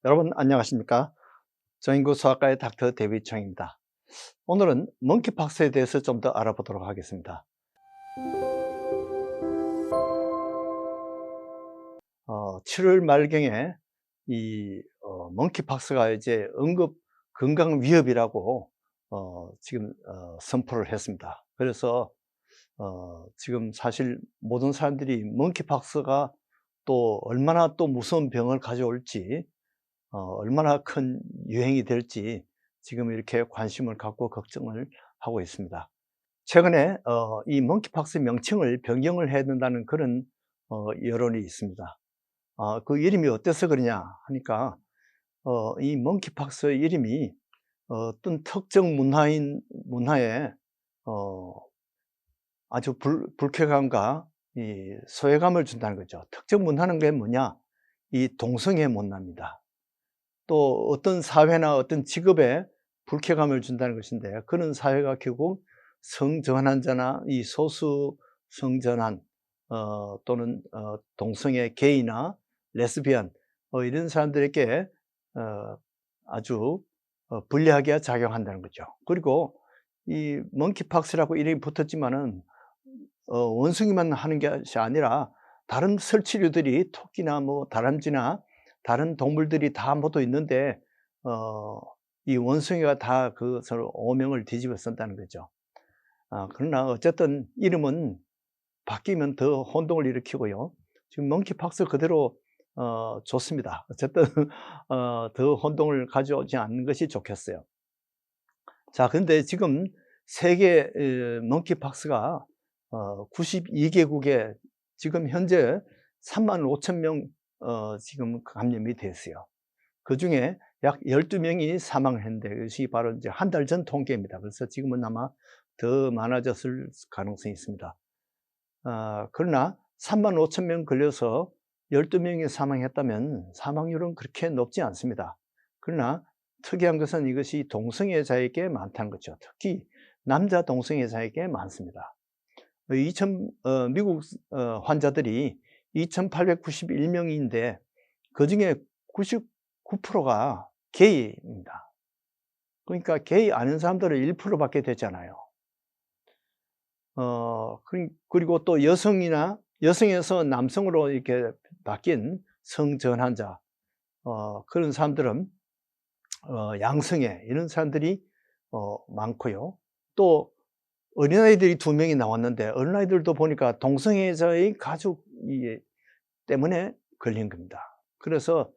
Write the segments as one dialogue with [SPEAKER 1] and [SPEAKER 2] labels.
[SPEAKER 1] 여러분 안녕하십니까? 정인구 수학과의 닥터 데이비청입니다. 오늘은 먼키박스에 대해서 좀 더 알아보도록 하겠습니다. 7월 말경에 이 먼키박스가 이제 응급 건강 위협이라고 지금 선포를 했습니다. 그래서 지금 사실 모든 사람들이 먼키박스가 또 얼마나 또 무서운 병을 가져올지, 얼마나 큰 유행이 될지 지금 이렇게 관심을 갖고 걱정을 하고 있습니다. 최근에 이 먼키박스 명칭을 변경을 해야 된다는 그런 여론이 있습니다. 그 이름이 어때서 그러냐 하니까 이 먼키박스 이름이 어떤 특정 문화에 어 아주 불쾌감과 이 소외감을 준다는 거죠. 특정 문화는 게 뭐냐? 이 동성애 문화입니다. 또 어떤 사회나 어떤 직업에 불쾌감을 준다는 것인데, 그런 사회가 결국 성전환자나 이 소수 성전환 또는 동성애 게이나 레스비언 이런 사람들에게 어 아주 불리하게 작용한다는 거죠. 그리고 이 먼키박스라고 이름이 붙었지만은 원숭이만 하는 것이 아니라 다른 설치류들이 토끼나 뭐 다람쥐나 다른 동물들이 다 모두 있는데 어 이 원숭이가 다 그것을 오명을 뒤집어 쓴다는 거죠. 그러나 어쨌든 이름은 바뀌면 더 혼동을 일으키고요. 지금 먼키박스 그대로 좋습니다. 어쨌든 더 혼동을 가져오지 않는 것이 좋겠어요. 자, 근데 지금 세계 먼키박스가 92개국에 지금 현재 35,000명 지금 감염이 됐어요. 그중에 약 12명이 사망했는데, 이것이 바로 이제 한 달 전 통계입니다. 그래서 지금은 아마 더 많아졌을 가능성이 있습니다. 그러나 35,000명 걸려서 12명이 사망했다면 사망률은 그렇게 높지 않습니다. 그러나 특이한 것은 이것이 동성애자에게 많다는 거죠. 특히 남자 동성애자에게 많습니다. 미국 환자들이 2,891명인데 그중에 99%가 게이입니다. 그러니까 게이 아는 사람들은 1%밖에 되잖아요. 그리고 또 여성에서 남성으로 이렇게 바뀐 성전환자 그런 사람들은 양성애 이런 사람들이 많고요. 또 어린아이들이 2명이 나왔는데 어린아이들도 보니까 동성애자의 가족이 때문에 걸린 겁니다. 그래서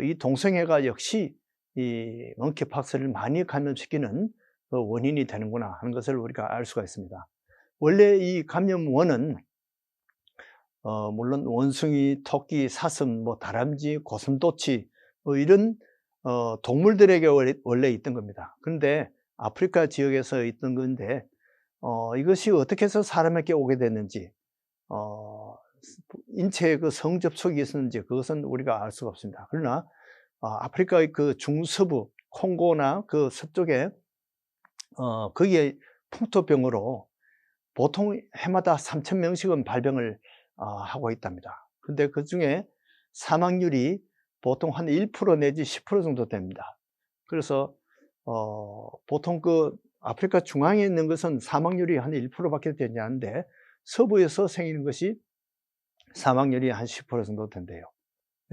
[SPEAKER 1] 이 동성애가 역시 이 먼키박스를 많이 감염시키는 원인이 되는구나 하는 것을 우리가 알 수가 있습니다. 원래 이 감염원은 물론 원숭이, 토끼, 사슴, 뭐 다람쥐, 고슴도치 이런 동물들에게 원래 있던 겁니다. 그런데 아프리카 지역에서 있던 건데 이것이 어떻게 해서 사람에게 오게 됐는지, 인체에 그 성접촉이 있었는지 그것은 우리가 알 수가 없습니다. 그러나 아프리카의 그 중서부 콩고나 그 서쪽에 거기에 풍토병으로 보통 해마다 3,000명씩은 발병을 하고 있답니다. 근데 그중에 사망률이 보통 한 1% 내지 10% 정도 됩니다. 그래서 보통 그 아프리카 중앙에 있는 것은 사망률이 한 1% 밖에 되지 않는데 서부에서 생기는 것이 사망률이 한 10% 정도 된대요.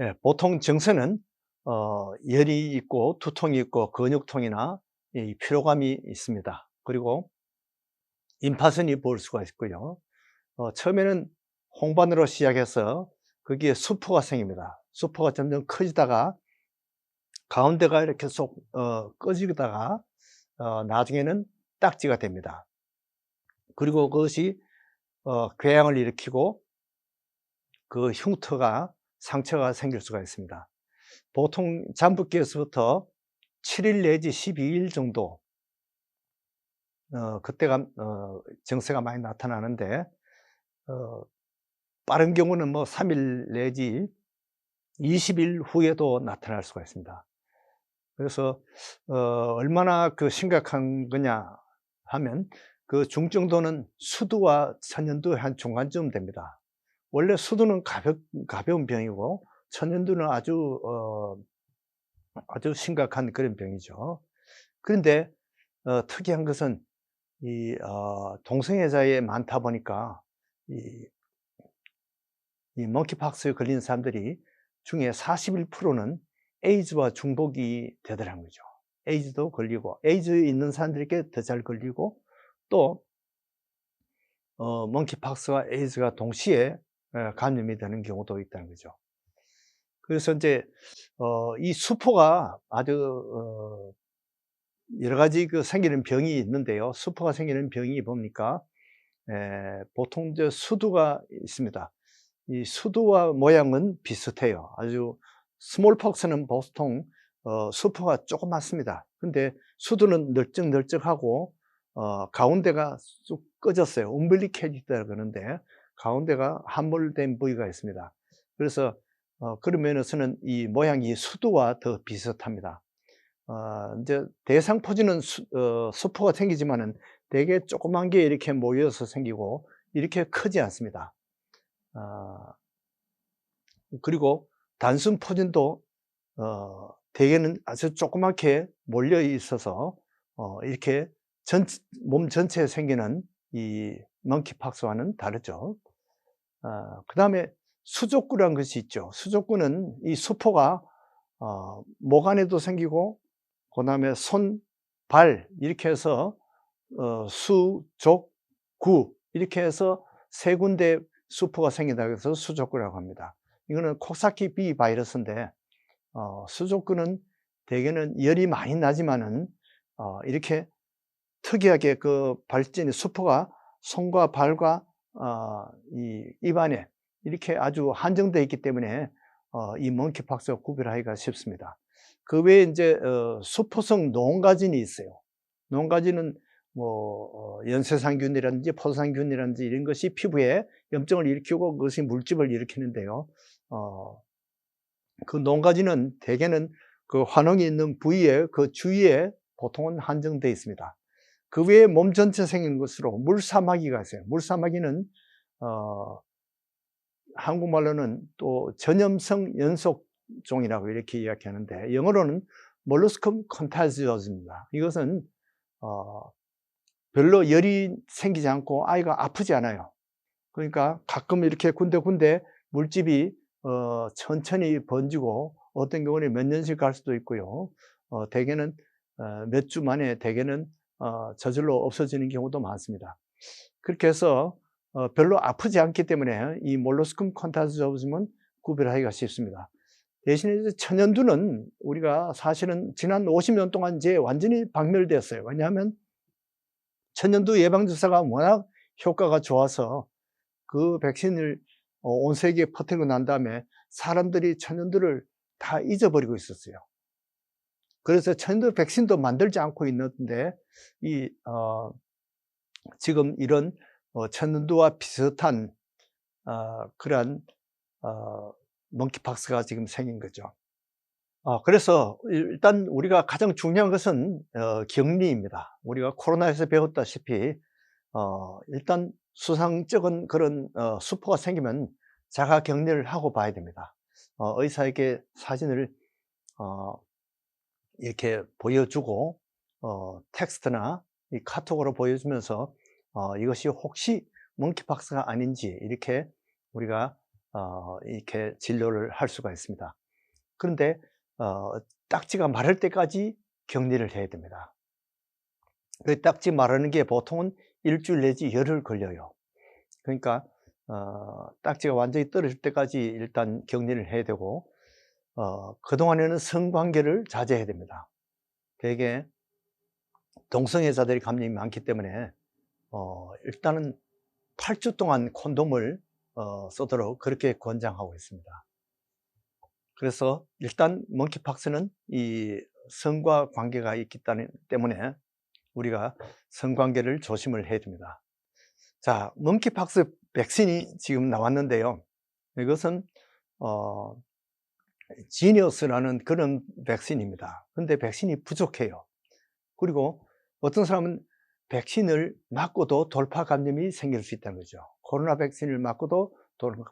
[SPEAKER 1] 예, 보통 증세는 열이 있고 두통이 있고 근육통이나 이 피로감이 있습니다. 그리고 임파선이 보일 수가 있고요. 처음에는 홍반으로 시작해서 거기에 수포가 생깁니다. 수포가 점점 커지다가 가운데가 이렇게 쏙 꺼지다가 나중에는 딱지가 됩니다. 그리고 그것이 궤양을 일으키고 그 흉터가 상처가 생길 수가 있습니다. 보통 잠복기에서부터 7일 내지 12일 정도 그때가 증세가 많이 나타나는데 빠른 경우는 뭐 3일 내지 20일 후에도 나타날 수가 있습니다. 그래서 얼마나 그 심각한 거냐 하면 그 중증도는 수두와 천연두 한 중간쯤 됩니다. 원래 수두는 가벼운 병이고 천연두는 아주 아주 심각한 그런 병이죠. 그런데 특이한 것은 동성애자에 많다 보니까 이 멍키박스에 걸린 사람들이 중에 41%는 에이즈와 중복이 되더라는 거죠. 에이즈도 걸리고, 에이즈 있는 사람들에게 더 잘 걸리고, 또 멍키박스와 에이즈가 동시에 감염이 되는 경우도 있다는 거죠. 그래서 이제 이 수포가 아주 여러 가지 생기는 병이 있는데요. 수포가 생기는 병이 뭡니까? 보통 이제 수두가 있습니다. 이 수두와 모양은 비슷해요. 아주 스몰폭스는 보통 수포가 조그맣습니다. 근데 수두는 널쩍널쩍하고 가운데가 쑥 꺼졌어요. umbilicated 그러는데 가운데가 함몰된 부위가 있습니다. 그래서 그런 면에서는 이 모양이 수두와 더 비슷합니다. 이제 대상포진은 수포가 생기지만은 되게 조그만 게 이렇게 모여서 생기고 이렇게 크지 않습니다. 그리고 단순 포진도 대개는 아주 조그맣게 몰려 있어서 이렇게 몸 전체에 생기는 이 멍키팍스와는 다르죠. 그 다음에 수족구라는 것이 있죠. 수족구는 이 수포가 목 안에도 생기고, 그 다음에 손, 발 이렇게 해서 수, 족, 구 이렇게 해서 세 군데 수포가 생긴다고 해서 수족구라고 합니다. 이거는 콕사키 B 바이러스인데 수족구는 대개는 열이 많이 나지만은 이렇게 특이하게 그 발진이 수포가 손과 발과 이 입안에 이렇게 아주 한정되어 있기 때문에 이 멍키팍스와 구별하기가 쉽습니다. 그 외에 이제 수포성 노원가진이 있어요. 노원가진은 뭐 연쇄상균이라든지 포도상균이라든지 이런 것이 피부에 염증을 일으키고 그것이 물집을 일으키는데요. 그 노원가진은 대개는 그 환원이 있는 부위에 그 주위에 보통은 한정되어 있습니다. 그 외에 몸 전체 생긴 것으로 물사마귀가 있어요. 물사마귀는 한국말로는 또 전염성 연속종이라고 이렇게 이야기하는데 영어로는 몰루스컴 컨타지오스입니다. 이것은 별로 열이 생기지 않고 아이가 아프지 않아요. 그러니까 가끔 이렇게 군데군데 물집이 천천히 번지고 어떤 경우는 몇 년씩 갈 수도 있고요. 대개는 몇 주 만에 대개는 저절로 없어지는 경우도 많습니다. 그렇게 해서 별로 아프지 않기 때문에 이 몰루스컴 컨타지오즘은 구별하기가 쉽습니다. 대신에 천연두는 우리가 사실은 지난 50년 동안 이제 완전히 박멸되었어요. 왜냐하면 천연두 예방주사가 워낙 효과가 좋아서 그 백신을 온 세계에 퍼뜨리고 난 다음에 사람들이 천연두를 다 잊어버리고 있었어요. 그래서 천연두 백신도 만들지 않고 있는데 지금 이런 천연두와 비슷한 그러한 멍키팍스가 지금 생긴 거죠. 그래서 일단 우리가 가장 중요한 것은 격리입니다. 우리가 코로나에서 배웠다시피 일단 수상적인 그런 수포가 생기면 자가 격리를 하고 봐야 됩니다. 의사에게 사진을 이렇게 보여주고 텍스트나 이 카톡으로 보여주면서 이것이 혹시 멍키박스가 아닌지 이렇게 우리가 이렇게 진료를 할 수가 있습니다. 그런데 딱지가 마를 때까지 격리를 해야 됩니다. 그 딱지 마르는 게 보통은 일주일 내지 열흘 걸려요. 그러니까 딱지가 완전히 떨어질 때까지 일단 격리를 해야 되고 그동안에는 성관계를 자제해야 됩니다. 대개 동성애자들이 감염이 많기 때문에 일단은 8주 동안 콘돔을 쓰도록 그렇게 권장하고 있습니다. 그래서 일단 멍키팍스는 이 성과 관계가 있기 때문에 우리가 성관계를 조심을 해야 됩니다. 자, 멍키팍스 백신이 지금 나왔는데요. 이것은 지니어스라는 그런 백신입니다. 근데 백신이 부족해요. 그리고 어떤 사람은 백신을 맞고도 돌파 감염이 생길 수 있다는 거죠. 코로나 백신을 맞고도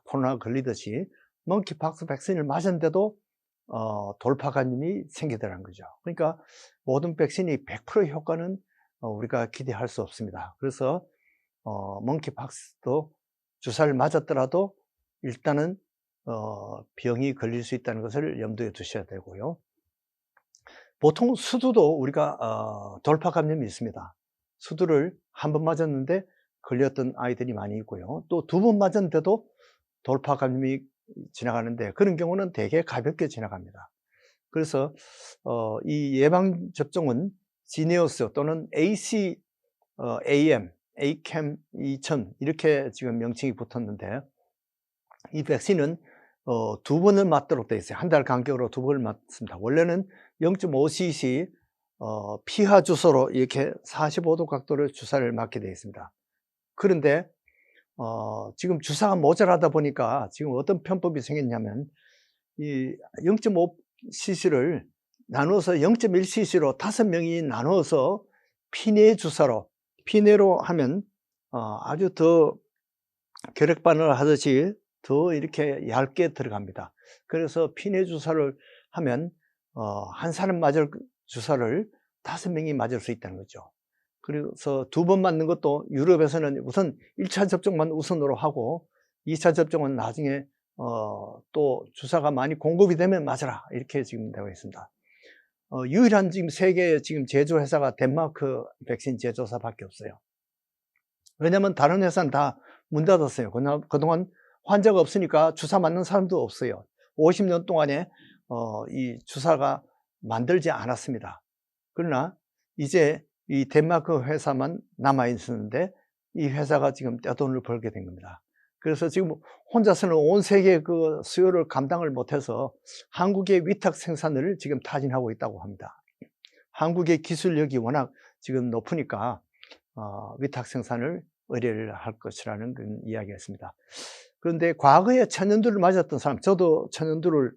[SPEAKER 1] 코로나 걸리듯이 멍키팍스 백신을 맞았는데도 돌파 감염이 생기더라는 거죠. 그러니까 모든 백신이 100% 효과는 우리가 기대할 수 없습니다. 그래서 멍키박스도 주사를 맞았더라도 일단은 병이 걸릴 수 있다는 것을 염두에 두셔야 되고요. 보통 수두도 우리가 돌파 감염이 있습니다. 수두를 한 번 맞았는데 걸렸던 아이들이 많이 있고요. 또 2번 맞았는데도 돌파 감염이 지나가는데 그런 경우는 되게 가볍게 지나갑니다. 그래서 이 예방 접종은 지니어스 또는 ACAM 2000 이렇게 지금 명칭이 붙었는데, 이 백신은 2번을 맞도록 되어 있어요. 한 달 간격으로 2번을 맞습니다. 원래는 0.5cc 피하 주소로 이렇게 45도 각도로 주사를 맞게 되어 있습니다. 그런데 지금 주사가 모자라다 보니까 지금 어떤 편법이 생겼냐면, 이 0.5cc를 나누어서 0.1cc로 5명이 나누어서 피내 주사로, 피내로 하면 아주 더 결핵반응을 하듯이 더 이렇게 얇게 들어갑니다. 그래서 피내 주사를 하면 한 사람 맞을 주사를 5명이 맞을 수 있다는 거죠. 그래서 2번 맞는 것도 유럽에서는 우선 1차 접종만 우선으로 하고 2차 접종은 나중에 또 주사가 많이 공급이 되면 맞아라, 이렇게 지금 되어 있습니다. 유일한 지금 세계의 지금 제조회사가 덴마크 백신 제조사밖에 없어요. 왜냐하면 다른 회사는 다 문 닫았어요. 그동안 환자가 없으니까 주사 맞는 사람도 없어요. 50년 동안에 이 주사가 만들지 않았습니다. 그러나 이제 이 덴마크 회사만 남아 있었는데 이 회사가 지금 떼돈을 벌게 된 겁니다. 그래서 지금 혼자서는 온 세계 그 수요를 감당을 못해서 한국의 위탁 생산을 지금 타진하고 있다고 합니다. 한국의 기술력이 워낙 지금 높으니까 위탁 생산을 의뢰를 할 것이라는 그런 이야기였습니다. 그런데 과거에 천연두를 맞았던 사람, 저도 천연두를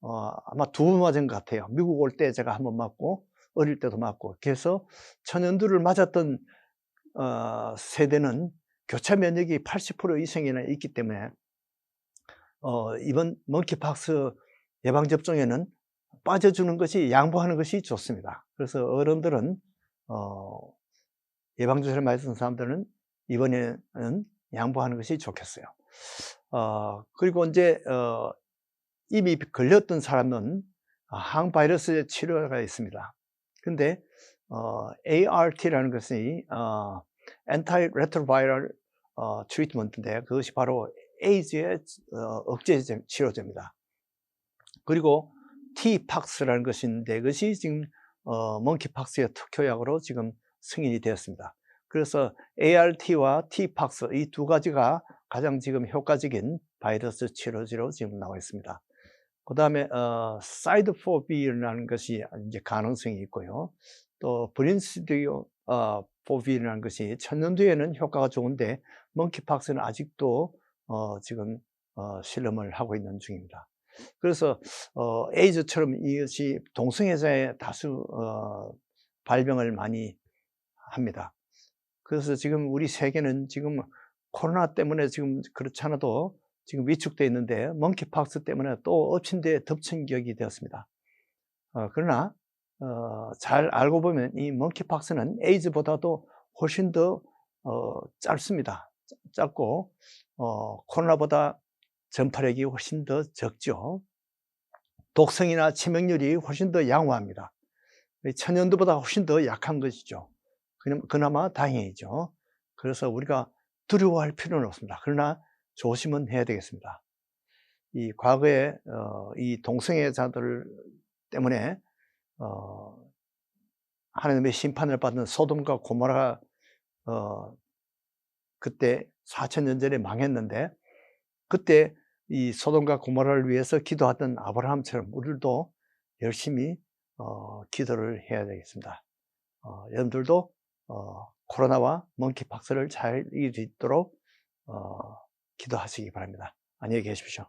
[SPEAKER 1] 아마 2번 맞은 것 같아요. 미국 올 때 제가 1번 맞고 어릴 때도 맞고, 그래서 천연두를 맞았던 세대는 교차 면역이 80% 이상이나 있기 때문에 이번 멍키박스 예방접종에는 빠져주는 것이, 양보하는 것이 좋습니다. 그래서 어른들은 예방주사를 맞은 사람들은 이번에는 양보하는 것이 좋겠어요. 그리고 이제 이미 걸렸던 사람은 항바이러스 치료가 있습니다. 근데 ART라는 것이 Antiretroviral Treatment인데, 그것이 바로 에이즈의 억제 치료제입니다. 그리고 T팍스라는 것이 있는데, 그것이 지금 멍키팍스의 특효약으로 지금 승인이 되었습니다. 그래서 ART와 T팍스 이 2가지가 가장 지금 효과적인 바이러스 치료제로 지금 나와 있습니다. 그 다음에 사이드4B라는 것이 이제 가능성이 있고요. 또 브린시디오4B라는 것이 천연두에는 효과가 좋은데 멍키팍스는 아직도 지금 실험을 하고 있는 중입니다. 그래서 에이즈처럼 이것이 동성애자의 다수 발병을 많이 합니다. 그래서 지금 우리 세계는 지금 코로나 때문에 지금 그렇지 않아도 지금 위축되어 있는데, 멍키팍스 때문에 또 엎친 데 덮친 격이 되었습니다. 그러나 잘 알고 보면 이 멍키팍스는 에이즈보다도 훨씬 더 짧습니다. 짧고 코로나보다 전파력이 훨씬 더 적죠. 독성이나 치명률이 훨씬 더 양호합니다. 천연두보다 훨씬 더 약한 것이죠. 그나마 다행이죠. 그래서 우리가 두려워할 필요는 없습니다. 그러나 조심은 해야 되겠습니다. 이 과거에 이 동성애자들 때문에 하나님의 심판을 받은 소돔과 고모라가 그때 4000년 전에 망했는데, 그때 이 소돔과 고모라를 위해서 기도하던 아브라함처럼 우리도 열심히 기도를 해야 되겠습니다. 여러분들도 코로나와 멍키박스를 잘 이길 수 있도록 기도하시기 바랍니다. 안녕히 계십시오.